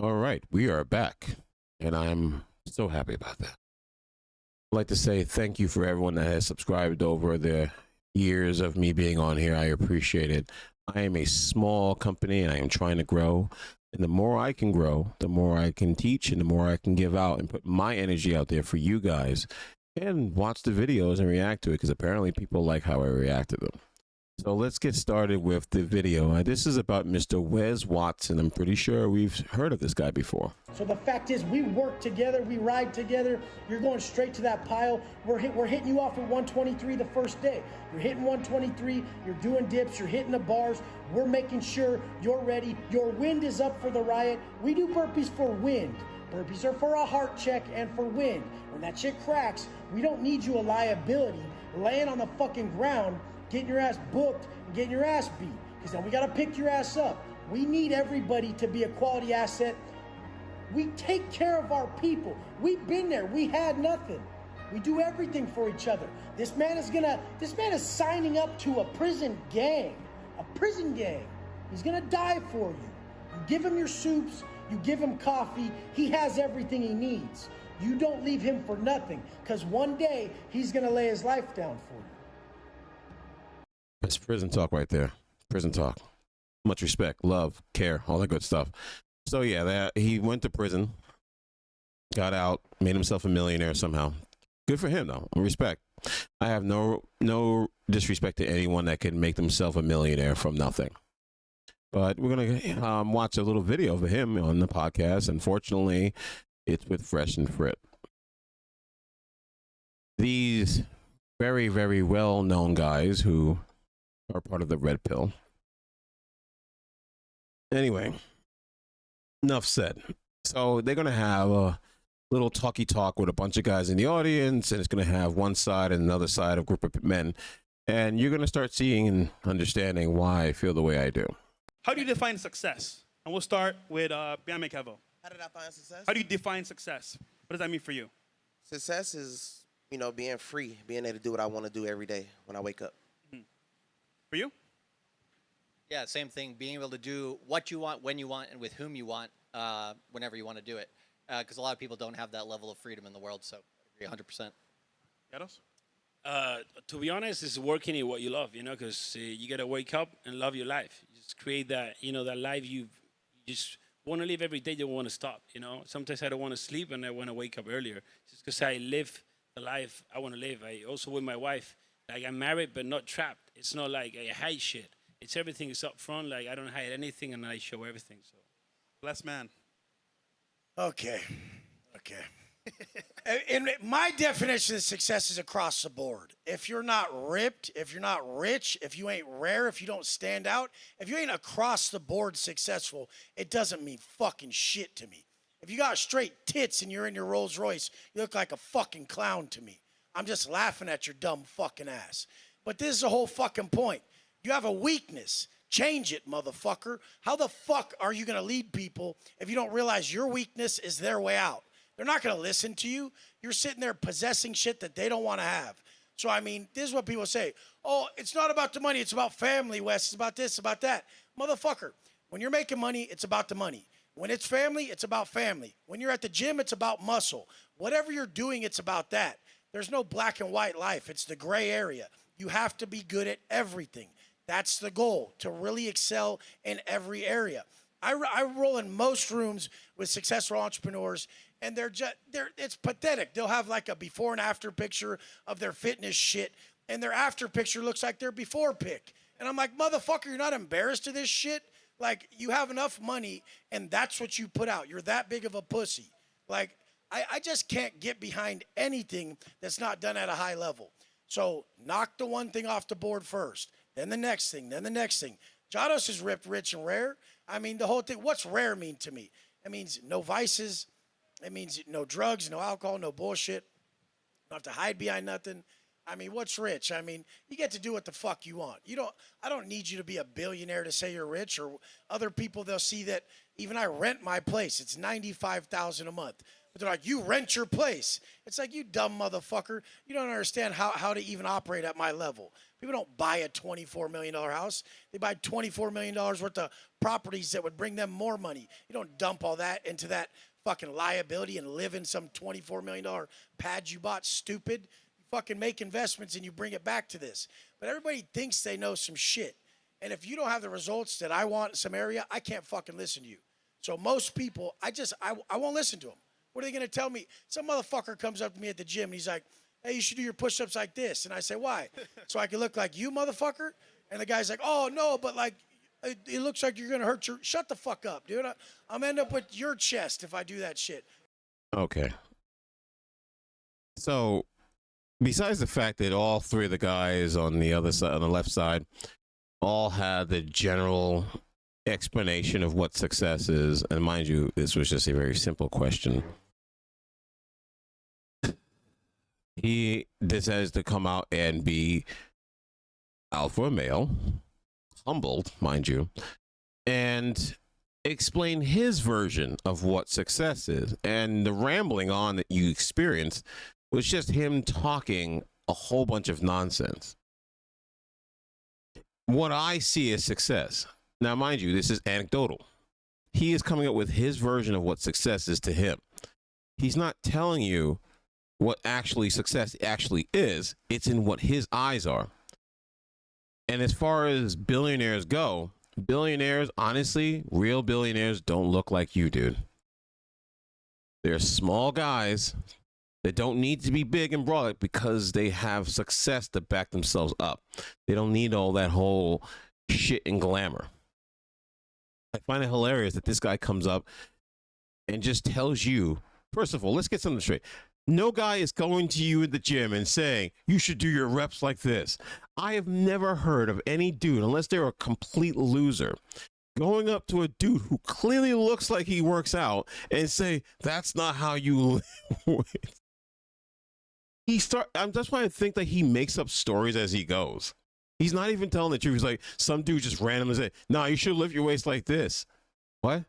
All right, we are back, and I'm so happy about that. I'd like to say thank you for everyone that has subscribed over the years of me being on here. I appreciate it. I am a small company, and I am trying to grow. And the more I can grow, the more I can teach, and the more I can give out and put my energy out there for you guys and watch the videos and react to it because apparently people like how I react to them. So let's get started with the video. This is about Mr. Wes Watson. I'm pretty sure we've heard of this guy before. So the fact is, we work together, we ride together. You're going straight to that pile. We're hitting you off at 123 the first day. You're hitting 123, you're doing dips, you're hitting the bars. We're making sure you're ready. Your wind is up for the riot. We do burpees for wind. Burpees are for a heart check and for wind. When that shit cracks, we don't need you a liability laying on the fucking ground, getting your ass booked and getting your ass beat, because then we got to pick your ass up. We need everybody to be a quality asset. We take care of our people. We've been there. We had nothing. We do everything for each other. This man is signing up to a prison gang. A prison gang. He's gonna die for you. You give him your soups, you give him coffee, he has everything he needs. You don't leave him for nothing, because one day he's gonna lay his life down for you. That's prison talk right there. Prison talk. Much respect, love, care, all that good stuff. So yeah, he went to prison, got out, made himself a millionaire somehow. Good for him though. Respect. I have no disrespect to anyone that can make themselves a millionaire from nothing. But we're gonna watch a little video of him on the podcast. Unfortunately, it's with Fresh and Frit. These very, very well-known guys who are part of the Red Pill. Anyway, enough said. So they're going to have a little talky talk with a bunch of guys in the audience, and it's going to have one side and another side of a group of men. And you're going to start seeing and understanding why I feel the way I do. How do you define success? And we'll start with Biame Kevo. How did I find success? How do you define success? What does that mean for you? Success is, being free, being able to do what I want to do every day when I wake up. For you? Yeah, same thing. Being able to do what you want, when you want, and with whom you want, whenever you want to do it. Because a lot of people don't have that level of freedom in the world, so I agree 100%. Yaros? To be honest, it's working in what you love, because you got to wake up and love your life. You just create that, that life you just want to live every day. You don't want to stop, Sometimes I don't want to sleep and I want to wake up earlier. Just because I live the life I want to live. I also with my wife, like I'm married but not trapped. It's not like I hide shit. It's everything is up front. Like I don't hide anything and I show everything. So, Blessed man. Okay. And my definition of success is across the board. If you're not ripped, if you're not rich, if you ain't rare, if you don't stand out, if you ain't across the board successful, it doesn't mean fucking shit to me. If you got straight tits and you're in your Rolls Royce, you look like a fucking clown to me. I'm just laughing at your dumb fucking ass. But this is the whole fucking point. You have a weakness. Change it, motherfucker. How the fuck are you going to lead people if you don't realize your weakness is their way out? They're not going to listen to you. You're sitting there possessing shit that they don't want to have. So, this is what people say. Oh, it's not about the money. It's about family, Wes. It's about this, about that. Motherfucker, when you're making money, it's about the money. When it's family, it's about family. When you're at the gym, it's about muscle. Whatever you're doing, it's about that. There's no black and white life. It's the gray area. You have to be good at everything. That's the goal, to really excel in every area. I roll in most rooms with successful entrepreneurs, and it's pathetic. They'll have like a before and after picture of their fitness shit, and their after picture looks like their before pic. And I'm like, motherfucker, you're not embarrassed of this shit? Like, you have enough money, and that's what you put out. You're that big of a pussy. Like, I just can't get behind anything that's not done at a high level. So knock the one thing off the board first, then the next thing, then the next thing. Jados is ripped, rich, and rare. The whole thing, what's rare mean to me? It means no vices. It means no drugs, no alcohol, no bullshit. You don't have to hide behind nothing. What's rich? You get to do what the fuck you want. I don't need you to be a billionaire to say you're rich, or other people, they'll see that even I rent my place. It's $95,000 a month. But they're like, you rent your place. It's like, you dumb motherfucker. You don't understand how to even operate at my level. People don't buy a $24 million house. They buy $24 million worth of properties that would bring them more money. You don't dump all that into that fucking liability and live in some $24 million pad you bought, stupid. You fucking make investments and you bring it back to this. But everybody thinks they know some shit. And if you don't have the results that I want in some area, I can't fucking listen to you. So most people, I won't listen to them. What are they going to tell me? Some motherfucker comes up to me at the gym and he's like, hey, you should do your push-ups like this. And I say, why? So I can look like you, motherfucker? And the guy's like, oh, no, but like, it looks like you're going to hurt your... Shut the fuck up, dude. I'm going to end up with your chest if I do that shit. Okay. So, besides the fact that all three of the guys on the other side, on the left side, all had the general explanation of what success is, and mind you, this was just a very simple question. He decides to come out and be alpha male, humbled, mind you, and explain his version of what success is. And the rambling on that you experienced was just him talking a whole bunch of nonsense. What I see as success, now mind you, this is anecdotal. He is coming up with his version of what success is to him. He's not telling you what actually success actually is. It's in what his eyes are. And as far as billionaires go, billionaires, honestly, real billionaires don't look like you, dude. They're small guys that don't need to be big and broad because they have success to back themselves up. They don't need all that whole shit and glamour. I find it hilarious that this guy comes up and just tells you, first of all, let's get something straight. No guy is going to you in the gym and saying, you should do your reps like this. I have never heard of any dude, unless they're a complete loser, going up to a dude who clearly looks like he works out and say, that's not how you live. That's why I think that he makes up stories as he goes. He's not even telling the truth. He's like, some dude just randomly say, nah, you should lift your waist like this. What?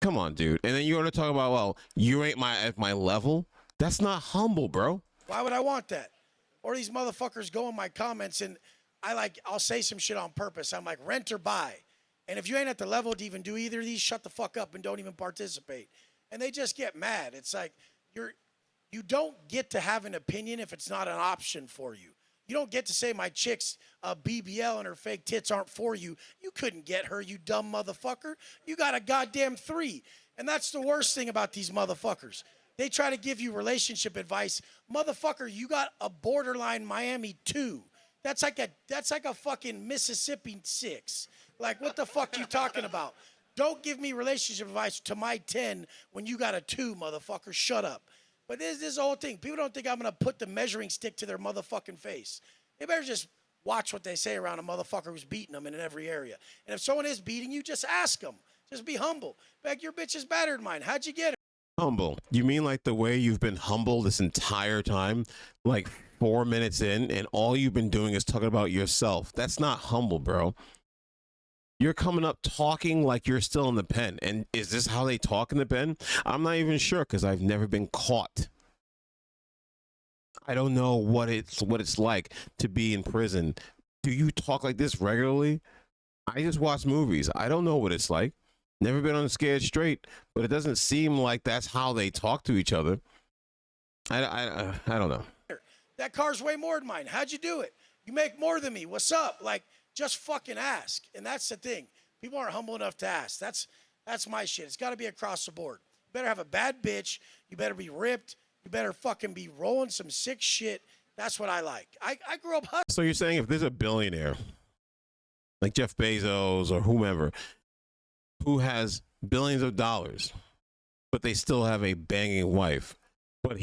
Come on, dude. And then you want to talk about, well, you ain't at my level. That's not humble, bro. Why would I want that? Or these motherfuckers go in my comments and I'll say some shit on purpose. I'm like, rent or buy. And if you ain't at the level to even do either of these, shut the fuck up and don't even participate. And they just get mad. It's like, you don't get to have an opinion if it's not an option for you. You don't get to say my chick's BBL and her fake tits aren't for you. You couldn't get her, you dumb motherfucker. You got a goddamn 3. And that's the worst thing about these motherfuckers. They try to give you relationship advice. Motherfucker, you got a borderline Miami 2. That's like a fucking Mississippi 6. Like, what the fuck you talking about? Don't give me relationship advice to my 10 when you got a 2, motherfucker. Shut up. But this whole thing, people don't think I'm going to put the measuring stick to their motherfucking face. They better just watch what they say around a motherfucker who's beating them in every area. And if someone is beating you, just ask them. Just be humble. Like, your bitch is better than mine. How'd you get her? Humble? You mean like the way you've been humble this entire time? Like 4 minutes in, and all you've been doing is talking about yourself. That's not humble, bro. You're coming up talking like you're still in the pen. And is this how they talk in the pen? I'm not even sure because I've never been caught. I don't know what it's like to be in prison. Do you talk like this regularly? I just watch movies. I don't know what it's like. Never been on Scared Straight, but it doesn't seem like that's how they talk to each other. I don't know. That car's way more than mine. How'd you do it? You make more than me. What's up? Like, just fucking ask. And that's the thing. People aren't humble enough to ask. That's my shit. It's got to be across the board. You better have a bad bitch. You better be ripped. You better fucking be rolling some sick shit. That's what I like. I grew up hustling. So you're saying if there's a billionaire, like Jeff Bezos or whomever, who has billions of dollars, but they still have a banging wife, but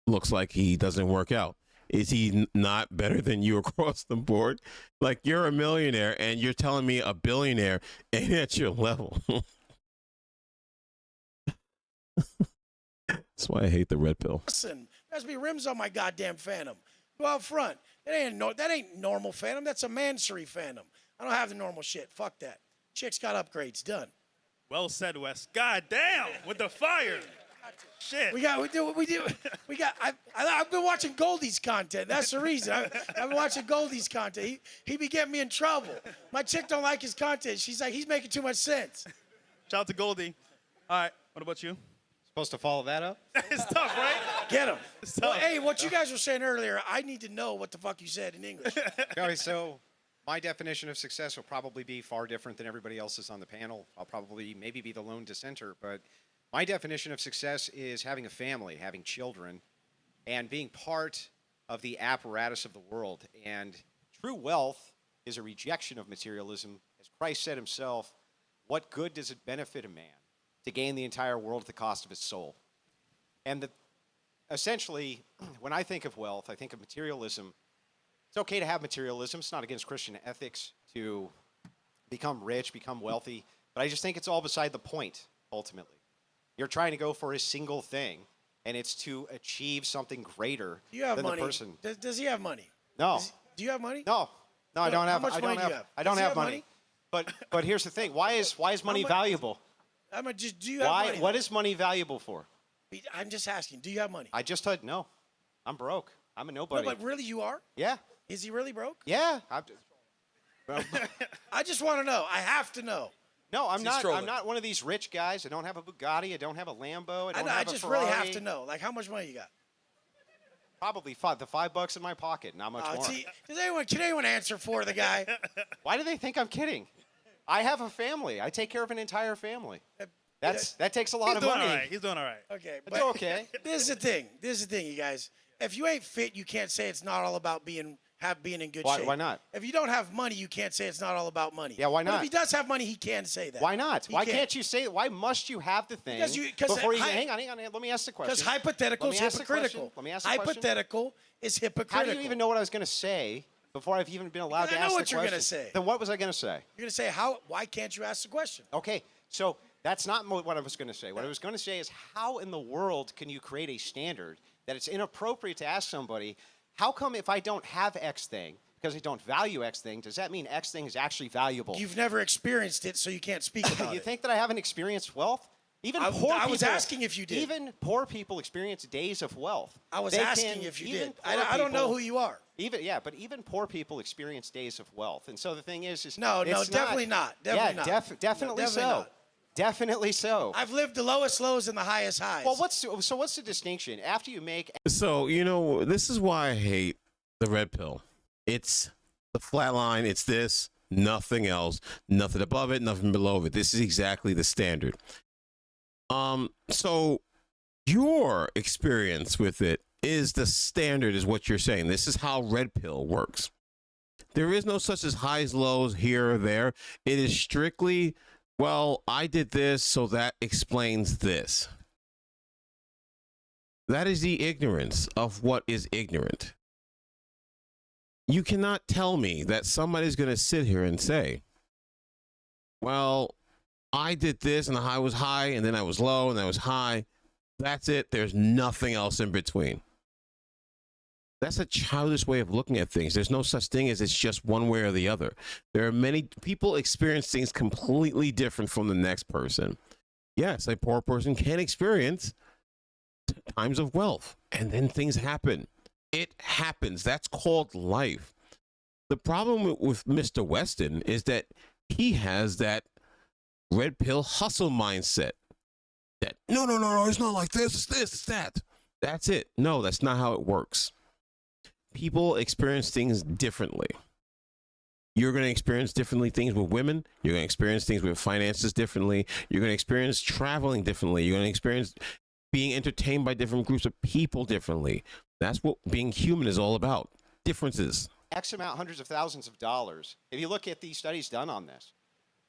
looks like he doesn't work out, is he not better than you across the board? Like, you're a millionaire and you're telling me a billionaire ain't at your level. That's why I hate the red pill. Listen, there has to be rims on my goddamn Phantom. Go out front. That ain't normal Phantom. That's a Mansory Phantom. I don't have the normal shit. Fuck that. Chick's got upgrades. Done. Well said, Wes. God damn, with the fire. Shit. I've been watching Goldie's content. That's the reason. I've been watching Goldie's content. He be getting me in trouble. My chick don't like his content. She's like, he's making too much sense. Shout out to Goldie. All right, what about you? Supposed to follow that up? It's tough, right? Get him. Well, tough. hey, what you guys were saying earlier, I need to know what the fuck you said in English. Okay, so my definition of success will probably be far different than everybody else's on the panel. I'll probably maybe be the lone dissenter, but my definition of success is having a family, having children, and being part of the apparatus of the world. And true wealth is a rejection of materialism. As Christ said himself, what good does it benefit a man to gain the entire world at the cost of his soul? And essentially, when I think of wealth, I think of materialism. It's okay to have materialism. It's not against Christian ethics to become rich, become wealthy. But I just think it's all beside the point, ultimately. You're trying to go for a single thing, and it's to achieve something greater You have than money. the person. Does he have money? No. Do you have money? No, I don't How have. much I money don't do you have. have? I don't Does he have have money. But here's the thing. Why is money much- valuable? Do you have Why? money? What is money valuable for? I'm just asking. Do you have money? I just said no. I'm broke. I'm a nobody. No, but really, you are? Yeah. Is he really broke? Yeah. I just want to know. I have to know. No, I'm not. trolling? I'm not one of these rich guys. I don't have a Bugatti. I don't have a Lambo. I don't I have a just Ferrari. really have to know. Like, how much money you got? Probably the $5 in my pocket. Not much more. See, can anyone answer for the guy? Why do they think I'm kidding? I have a family. I take care of an entire family. That takes a lot He's of doing money. all right. He's doing all right. Okay, It's okay. This is the thing. This is the thing, you guys. If you ain't fit, you can't say it's not all about being in good shape. Why not? If you don't have money, you can't say it's not all about money. Yeah, why But not? if he does have money, he can say that. Why not? He Why can't you say? Why must you have the thing Because before you? hi- Hang on. Let me ask the question. Because hypothetical Let is me ask the question. hypocritical. Let me ask the question. Hypothetical is How hypocritical. do you even know what I was going to say before I've even been allowed Because to I know ask what the you're question? gonna say. Then what was I going to say? You're gonna say why can't you ask the question? Okay, so that's not what I was going to say. What I was going to say is how in the world can you create a standard that it's inappropriate to ask somebody, how come if I don't have X thing, because I don't value X thing, does that mean X thing is actually valuable? You've never experienced it, so you can't speak about You it. think that I haven't experienced wealth? Even I poor people. was asking if you did. Even poor people experience days of wealth. I was They asking can- if you even did. poor I don't know people- who you are. But even poor people experience days of wealth. And so the thing is No, it's definitely not. Definitely not. Definitely No, so. definitely not. Definitely so. I've lived the lowest lows and the highest highs. Well, what's the distinction after you make? So, this is why I hate the red pill. It's the flat line. It's this, nothing else, nothing above it, nothing below it. This is exactly the standard. So your experience with it is the standard, is what you're saying. This is how red pill works. There is no such as highs, lows, here or there. It is strictly, well, I did this, so that explains this. That is the ignorance of what is ignorant. You cannot tell me that somebody's going to sit here and say, well, I did this and I was high and then I was low and I was high. That's it. There's nothing else in between. That's a childish way of looking at things. There's no such thing as it's just one way or the other. There are many people experience things completely different from the next person. Yes, a poor person can experience times of wealth, and then things happen. It happens. That's called life. The problem with Mr. Weston is that he has that red pill hustle mindset. That no, it's not like this, it's this, it's that. That's it. No, that's not how it works. People experience things differently. You're going to experience differently things with women. You're going to experience things with finances differently. You're going to experience traveling differently. You're going to experience being entertained by different groups of people differently. That's what being human is all about. Differences. X amount, hundreds of thousands of dollars. If you look at the studies done on this,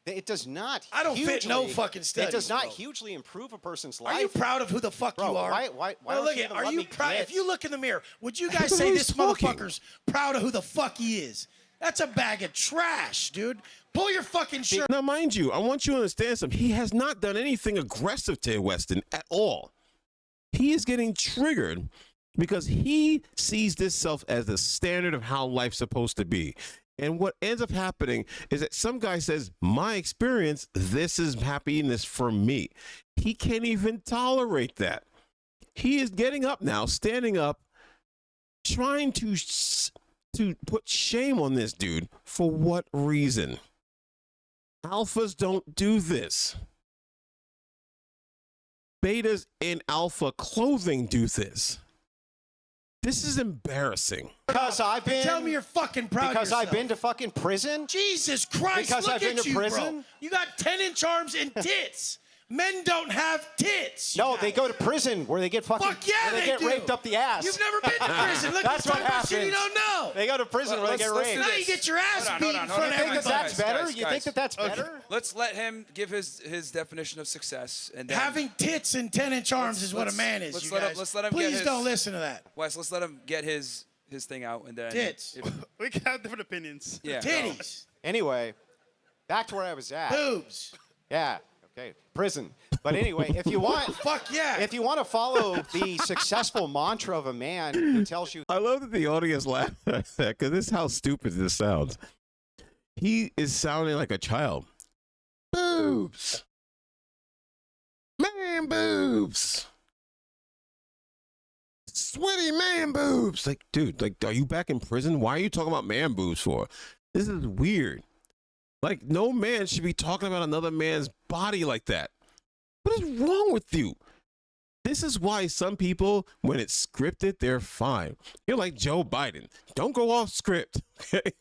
it does not. I don't fit no hugely- fucking studies. It does not bro. hugely improve a person's life. Are you proud of who the fuck Bro, you are? why Well, don't look you at, even are let you me proud? get- If you look in the mirror, would you guys Look at say who this he's talking. motherfucker's proud of who the fuck he is? That's a bag of trash, dude. Pull your fucking shirt. Now, mind you, I want you to understand something. He has not done anything aggressive to Weston at all. He is getting triggered because he sees this self as the standard of how life's supposed to be. And what ends up happening is that some guy says, my experience, this is happiness for me. He can't even tolerate that. He is getting up now, standing up, trying to put shame on this dude. For what reason? Alphas don't do this. Betas in alpha clothing do this. This is embarrassing. Because I've been. Tell me you're fucking proud of Because yourself. I've been to fucking prison. Jesus Christ, Because look I've been at to you, prison? bro. You got 10-inch arms and tits. Men don't have tits. No, you they guys. go to prison where they get fucking. Fuck yeah, where they get do. raped up the ass. You've never been to prison. Look, That's you're what talking about shit you happens. don't know. They go to prison where they get let's raped. do Now this. you get your ass Hold on, beat hold in on, front hold of on. You think everybody. that's better? Guys, You think that that's better? Let's let him give his definition of success, and then Having tits and 10-inch arms is what a man is, let's you let him- guys. let's let him get Please his- don't listen to that. Wes, let's let him get his thing out, and then Tits. We can have different opinions. Yeah. Titties. Anyway, back to where I was at. Boobs. Yeah. Okay. Prison. But anyway, if you want. Fuck yeah. If you want to follow the successful mantra of a man who tells you I love that the audience laughed at that because this is how stupid this sounds. He is sounding like a child. Boobs. Man boobs. Sweaty man boobs. Like, dude, like, are you back in prison? Why are you talking about man boobs for? This is weird. Like, no man should be talking about another man's body like that. What is wrong with you? This is why some people, when it's scripted, they're fine. You're like Joe Biden. Don't go off script. Okay?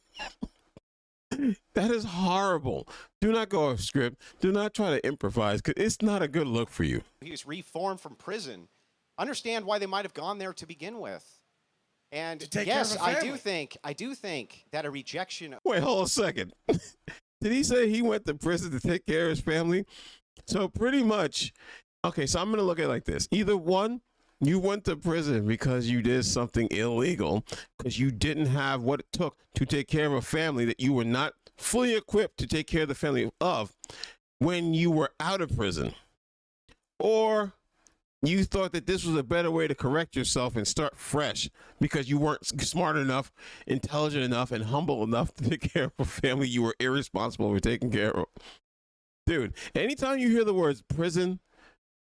That is horrible. Do not go off script. Do not try to improvise because it's not a good look for you. he was reformed from prison, understand why they might have gone there to begin with. And To take care yes, of a I family. do think that a rejection. Wait, hold on a second. Did he say he went to prison to take care of his family? So pretty much, okay, so I'm going to look at it like this. Either one, you went to prison because you did something illegal, because you didn't have what it took to take care of a family that you were not fully equipped to take care of the family of when you were out of prison. Or you thought that this was a better way to correct yourself and start fresh because you weren't smart enough, intelligent enough, and humble enough to take care of a family you were irresponsible for taking care of. Dude, anytime you hear the words prison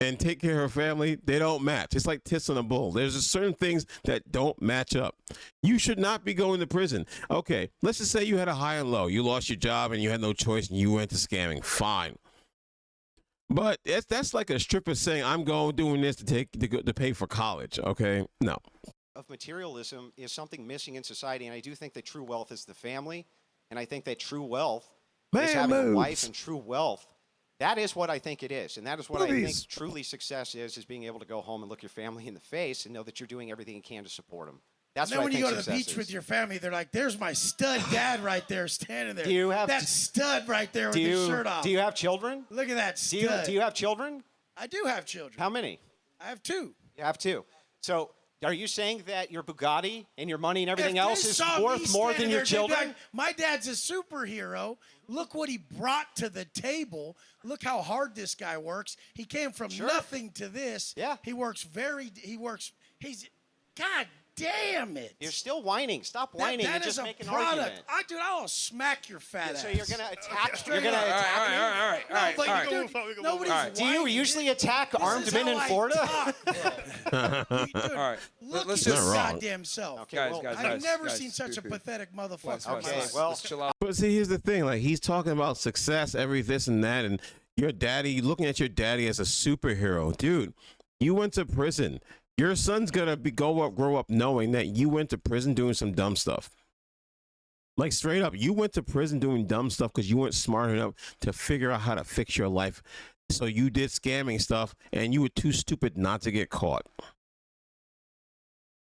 and take care of a family, they don't match. It's like tits on a bull. There's just certain things that don't match up. You should not be going to prison. Okay, let's just say you had a high and low. You lost your job and you had no choice and you went to scamming. Fine. But that's like a stripper saying, I'm going doing this to pay for college. Okay, no. Of materialism is something missing in society, and I do think that true wealth is the family, and I think that true wealth is having a wife, and true wealth. That is what I think it is, and that is what I think truly success is being able to go home and look your family in the face and know that you're doing everything you can to support them. That's then what when I you think go to the success beach is. with your family, they're like, there's my stud dad right there standing there. Do you have- that stud right there with his shirt off? Do you have children? Look at that Do stud. you have children? I do have children. How many? I have 2. You have 2. So are you saying that your Bugatti and your money and everything If else they is saw me worth more standing than your there, they'd be children? like, my dad's a superhero. Look what he brought to the table. Look how hard this guy works. He came from nothing to this. Yeah. He's, God damn it. You're still whining. Stop whining that and is just a make an product. argument. Dude, I'll smack your fat ass. So you're gonna attack. Straight You're gonna up. attack me? All right. But all right. dude, nobody's All right. Do you whining. usually attack This armed is men how in I Florida? talk, bro. Dude, All right. Look Let's at just- his Not wrong. goddamn self. Okay, Guys, well, guys, I've never guys, seen such a dude. pathetic motherfucker. Wes, in my Wes, Okay, life. well- let's chill out. But see, here's the thing. Like, he's talking about success, this and that, and your daddy, looking at your daddy as a superhero. Dude, you went to prison. Your son's gonna grow up knowing that you went to prison doing some dumb stuff. Like, straight up, you went to prison doing dumb stuff because you weren't smart enough to figure out how to fix your life. So you did scamming stuff, and you were too stupid not to get caught.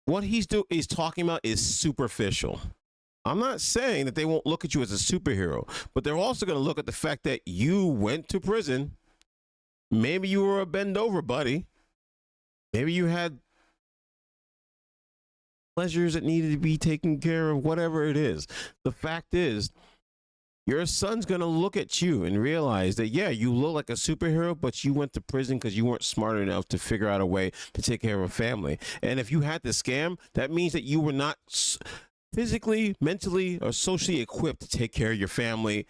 What he's talking about is superficial. I'm not saying that they won't look at you as a superhero, but they're also going to look at the fact that you went to prison. Maybe you were a bend over buddy. Maybe you had pleasures that needed to be taken care of, whatever it is. The fact is, your son's going to look at you and realize that, yeah, you look like a superhero, but you went to prison because you weren't smart enough to figure out a way to take care of a family. And if you had to scam, that means that you were not physically, mentally, or socially equipped to take care of your family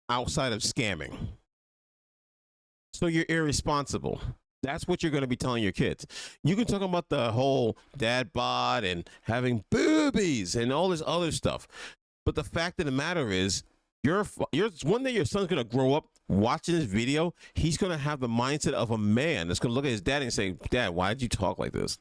outside of scamming. So you're irresponsible. That's what you're going to be telling your kids. You can talk about the whole dad bod and having boobies and all this other stuff. But the fact of the matter is, one day your son's going to grow up watching this video. He's going to have the mindset of a man that's going to look at his dad and say, Dad, why did you talk like this?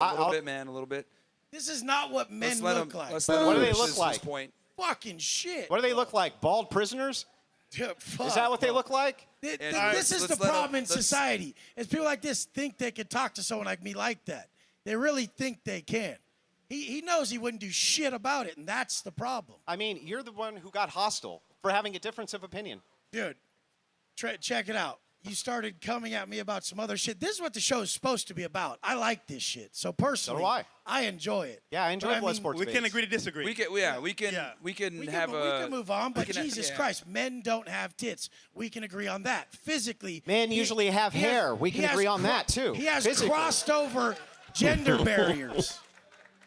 A little bit, man. A little bit. This is not what men look like. What do they look like? Point. Fucking shit. What do they look like? Bald prisoners? Fuck. Is that what they look like? This is the problem in society. Is people like this think they can talk to someone like me like that. They really think they can. He knows he wouldn't do shit about it, and that's the problem. I mean, you're the one who got hostile for having a difference of opinion. Dude, check it out. You started coming at me about some other shit. This is what the show is supposed to be about. I like this shit. So personally, So do I enjoy it. Yeah, I enjoy But blood sports We can debates. agree to disagree. We can have We a. can move on, but we can- Jesus yeah. Christ, men don't have tits. We can agree on that. Physically, Men usually have he has- hair. We he can has agree on that, too. He has Physically. crossed over gender barriers.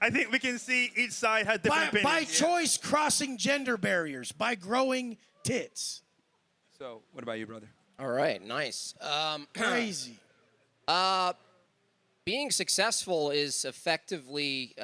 I think we can see each side has different by opinions. choice, crossing gender barriers, by growing tits. So, what about you, brother? All right, nice. Crazy. Being successful is effectively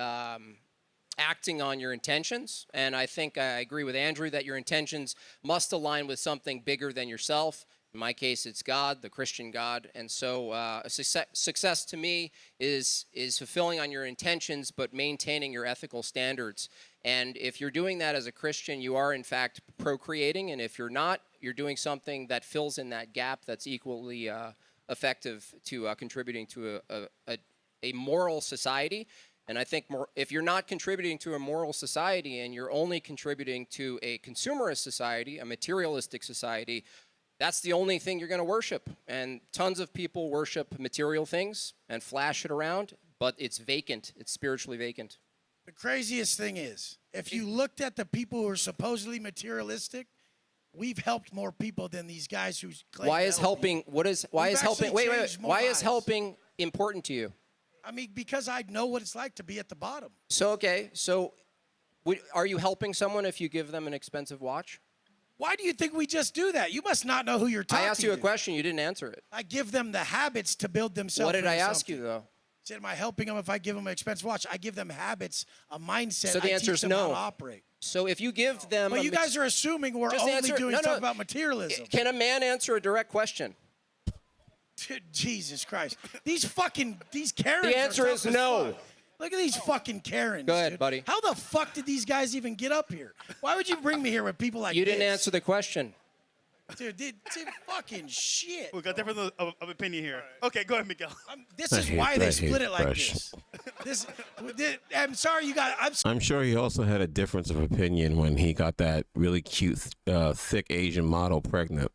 acting on your intentions, and I think I agree with Andrew that your intentions must align with something bigger than yourself. In my case, it's God, the Christian God, and so success to me is fulfilling on your intentions, but maintaining your ethical standards. And if you're doing that as a Christian, you are in fact procreating, and if you're not, you're doing something that fills in that gap that's equally effective to contributing to a moral society. And I think if you're not contributing to a moral society and you're only contributing to a consumerist society, a materialistic society, that's the only thing you're going to worship. And tons of people worship material things and flash it around, but it's vacant. It's spiritually vacant. The craziest thing is, if you looked at the people who are supposedly materialistic, we've helped more people than these guys who claim Why to is help helping? people. What is? Why We've is helping? actually Wait. changed more Why is lives. helping important to you? I mean, because I know what it's like to be at the bottom. So okay. So, are you helping someone if you give them an expensive watch? Why do you think we just do that? You must not know who you're talking to. I asked you a question. You didn't answer it. I give them the habits to build themselves. What did I into ask something. you though? Said, am I helping them if I give them an expensive watch? I give them habits, a mindset. So the I answer teach is them no. how to operate. So if you give them, But you guys are assuming we're Just only answer- doing no, stuff no. about materialism. Can a man answer a direct question? Jesus Christ. These Karens. The answer are is tough as no. fuck. Look at these fucking Karens. Go ahead, dude. buddy. How the fuck did these guys even get up here? Why would you bring me here with people like You this? didn't answer the question. Dude, fucking shit. We got difference of opinion here. Okay, go ahead, Miguel. This is why they split it like this. I'm sorry you got. I'm sure he also had a difference of opinion when he got that really cute, thick Asian model pregnant.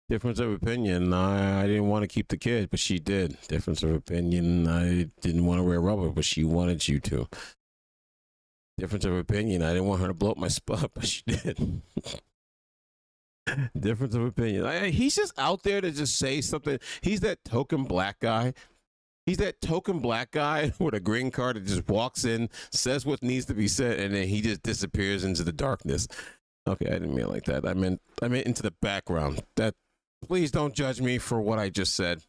Difference of opinion. I didn't want to keep the kid, but she did. Difference of opinion. I didn't want to wear rubber, but she wanted you to. Difference of opinion. I didn't want her to blow up my spot, but she did. Difference of opinion. He's just out there to just say something. He's that token black guy. He's that token black guy with a green card that just walks in, says what needs to be said, and then he just disappears into the darkness. Okay, I didn't mean it like that. I meant into the background. Please don't judge me for what I just said.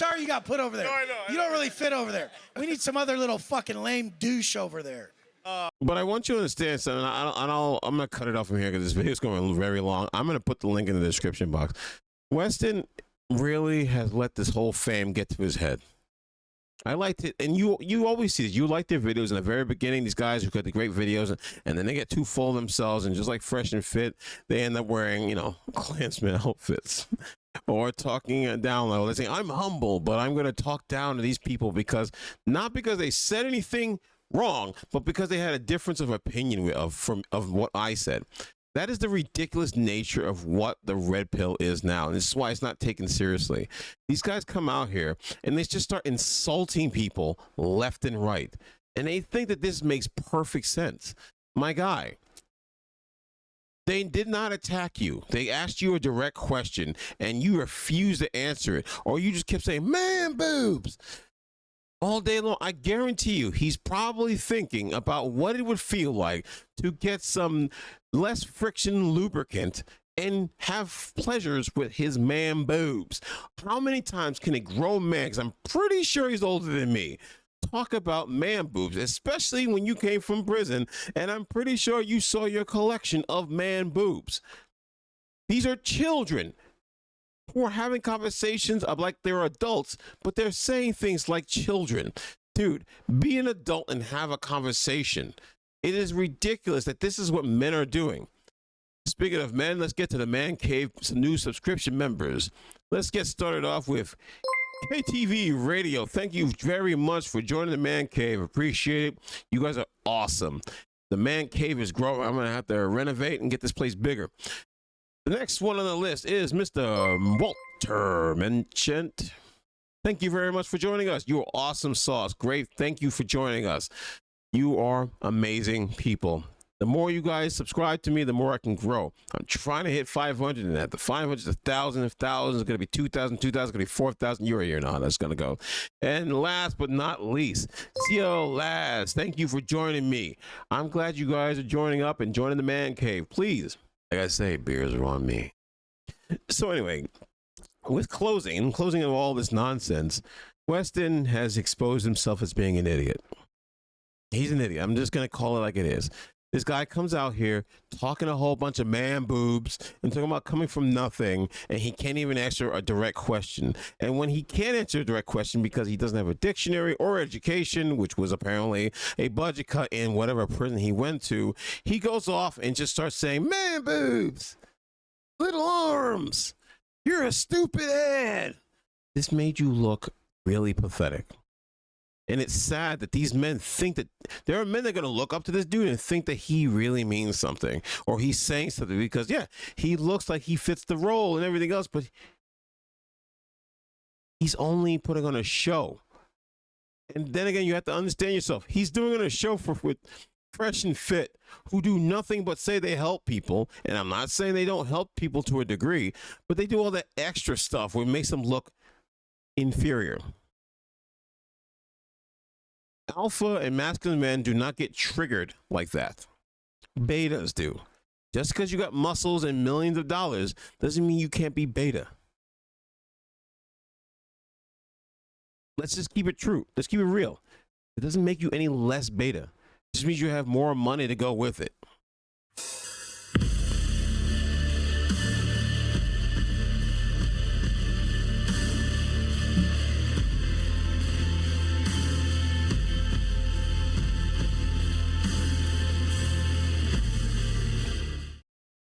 Sorry you got put over there. You don't really fit over there. We need some other little fucking lame douche over there. But I want you to understand something. I'm going to cut it off from here because this video is going very long. I'm going to put the link in the description box. Weston really has let this whole fame get to his head. I liked it, and you always see this. You like their videos in the very beginning. These guys who got the great videos, and then they get too full of themselves, and just like Fresh and Fit, they end up wearing, Klansman outfits. Or talking down low. They're saying, I'm humble, but I'm going to talk down to these people not because they said anything wrong, but because they had a difference of opinion of what I said. That is the ridiculous nature of what the red pill is now. And this is why it's not taken seriously. These guys come out here and they just start insulting people left and right. And they think that this makes perfect sense. My guy, they did not attack you. They asked you a direct question and you refused to answer it. Or you just kept saying, man boobs. all day long. I guarantee you, he's probably thinking about what it would feel like to get some less friction lubricant and have pleasures with his man boobs. How many times can a grown man, because I'm pretty sure he's older than me, talk about man boobs, especially when you came from prison, and I'm pretty sure you saw your collection of man boobs. These are children who are having conversations of like they're adults, but they're saying things like children. Dude, be an adult and have a conversation. It is ridiculous that this is what men are doing. Speaking of men, let's get to the Man Cave, some new subscription members. Let's get started off with KTV Radio. Thank you very much for joining the Man Cave. Appreciate it. You guys are awesome. The Man Cave is growing. I'm going to have to renovate and get this place bigger. The next one on the list is Mr. Walter Menchant. Thank you very much for joining us. You're awesome sauce. Great. Thank you for joining us. You are amazing people. The more you guys subscribe to me, the more I can grow. I'm trying to hit 500, and at the 500 is 1,000. If 1,000 is going to be 2,000, 2,000 is going to be 4,000. You're here now. That's going to go. And last but not least, CO Laz. Thank you for joining me. I'm glad you guys are joining up and joining the Man Cave. Please, like I say, beers are on me. So anyway, with closing of all this nonsense, Weston has exposed himself as being an idiot. He's an idiot. I'm just going to call it like it is. This guy comes out here talking a whole bunch of man boobs and talking about coming from nothing, and he can't even answer a direct question. And when he can't answer a direct question because he doesn't have a dictionary or education, which was apparently a budget cut in whatever prison he went to, he goes off and just starts saying, man boobs, little arms, you're a stupid head. This made you look really pathetic. And it's sad that these men think that there are men that are going to look up to this dude and think that he really means something or he's saying something because, yeah, he looks like he fits the role and everything else, but he's only putting on a show. And then again, you have to understand yourself. He's doing it on a show with Fresh and Fit, who do nothing but say they help people. And I'm not saying they don't help people to a degree, but they do all that extra stuff where it makes them look inferior. Alpha and masculine men do not get triggered like that. Betas do. Just because you got muscles and millions of dollars doesn't mean you can't be beta. Let's just keep it true. Let's keep it real. It doesn't make you any less beta. It just means you have more money to go with it.